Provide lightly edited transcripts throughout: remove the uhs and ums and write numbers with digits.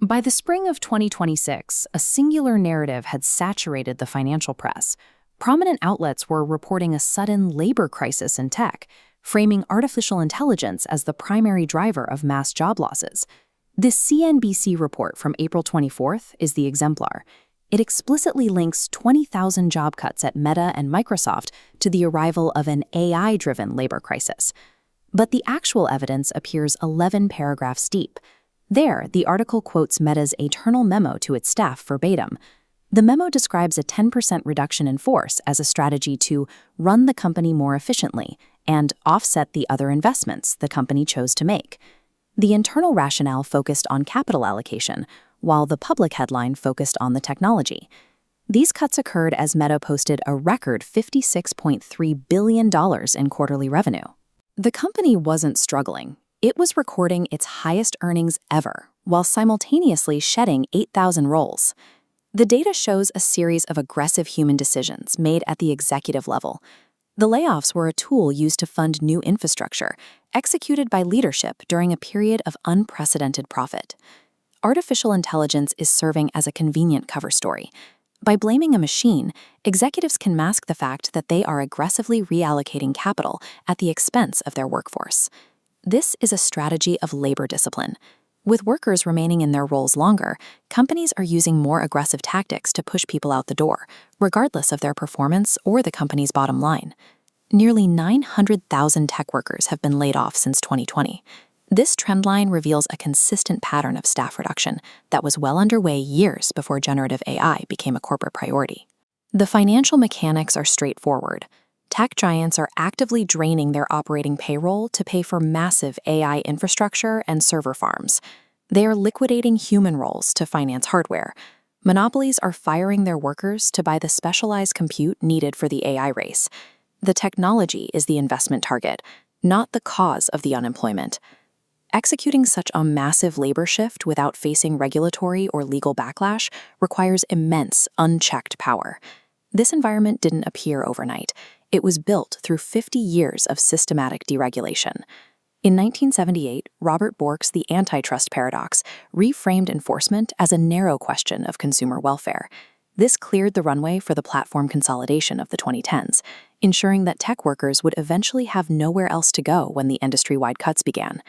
By the spring of 2026, a singular narrative had saturated the financial press. Prominent outlets were reporting a sudden labor crisis in tech, framing artificial intelligence as the primary driver of mass job losses. This CNBC report from April 24th is the exemplar. It explicitly links 20,000 job cuts at Meta and Microsoft to the arrival of an AI-driven labor crisis. But the actual evidence appears 11 paragraphs deep. There, the article quotes Meta's internal memo to its staff verbatim. The memo describes a 10% reduction in force as a strategy to run the company more efficiently and offset the other investments the company chose to make. The internal rationale focused on capital allocation, while the public headline focused on the technology. These cuts occurred as Meta posted a record $56.3 billion in quarterly revenue. The company wasn't struggling. It was recording its highest earnings ever, while simultaneously shedding 8,000 roles. The data shows a series of aggressive human decisions made at the executive level. The layoffs were a tool used to fund new infrastructure, executed by leadership during a period of unprecedented profit. Artificial intelligence is serving as a convenient cover story. By blaming a machine, executives can mask the fact that they are aggressively reallocating capital at the expense of their workforce. This is a strategy of labor discipline. With workers remaining in their roles longer, companies are using more aggressive tactics to push people out the door, regardless of their performance or the company's bottom line. Nearly 900,000 tech workers have been laid off since 2020. This trendline reveals a consistent pattern of staff reduction that was well underway years before generative AI became a corporate priority. The financial mechanics are straightforward. Tech giants are actively draining their operating payroll to pay for massive AI infrastructure and server farms. They are liquidating human roles to finance hardware. Monopolies are firing their workers to buy the specialized compute needed for the AI race. The technology is the investment target, not the cause of the unemployment. Executing such a massive labor shift without facing regulatory or legal backlash requires immense, unchecked power. This environment didn't appear overnight. It was built through 50 years of systematic deregulation. In 1978, Robert Bork's The Antitrust Paradox reframed enforcement as a narrow question of consumer welfare. This cleared the runway for the platform consolidation of the 2010s, ensuring that tech workers would eventually have nowhere else to go when the industry-wide cuts began.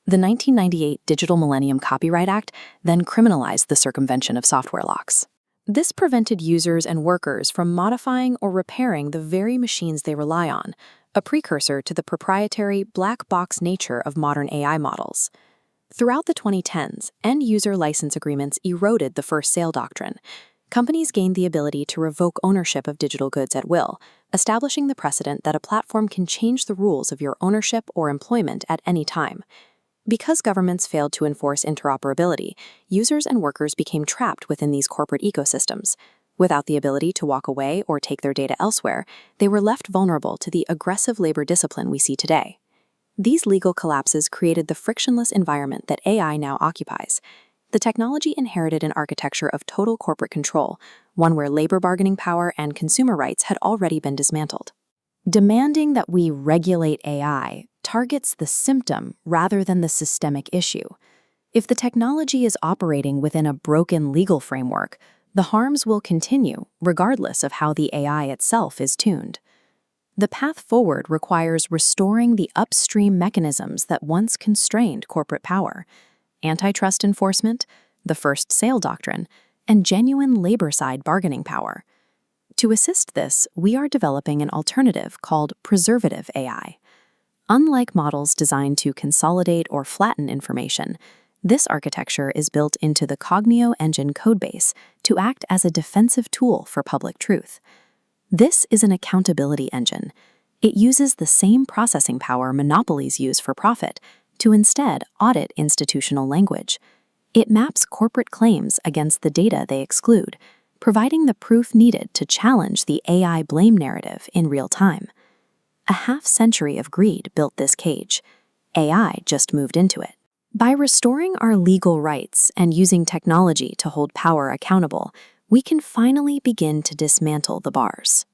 The 1998 Digital Millennium Copyright Act then criminalized the circumvention of software locks. This prevented users and workers from modifying or repairing the very machines they rely on, a precursor to the proprietary black box nature of modern AI models. Throughout the 2010s, end-user license agreements eroded the first sale doctrine. Companies gained the ability to revoke ownership of digital goods at will, establishing the precedent that a platform can change the rules of your ownership or employment at any time. Because governments failed to enforce interoperability, users and workers became trapped within these corporate ecosystems. Without the ability to walk away or take their data elsewhere, they were left vulnerable to the aggressive labor discipline we see today. These legal collapses created the frictionless environment that AI now occupies. The technology inherited an architecture of total corporate control, one where labor bargaining power and consumer rights had already been dismantled. Demanding that we regulate AI targets the symptom rather than the systemic issue. If the technology is operating within a broken legal framework, the harms will continue regardless of how the AI itself is tuned. The path forward requires restoring the upstream mechanisms that once constrained corporate power: antitrust enforcement, the first sale doctrine, and genuine labor-side bargaining power. To assist this, we are developing an alternative called preservative AI. Unlike models designed to consolidate or flatten information, this architecture is built into the Cognio engine codebase to act as a defensive tool for public truth. This is an accountability engine. It uses the same processing power monopolies use for profit to instead audit institutional language. It maps corporate claims against the data they exclude, providing the proof needed to challenge the AI blame narrative in real time. A half-century of greed built this cage. AI just moved into it. By restoring our legal rights and using technology to hold power accountable, we can finally begin to dismantle the bars.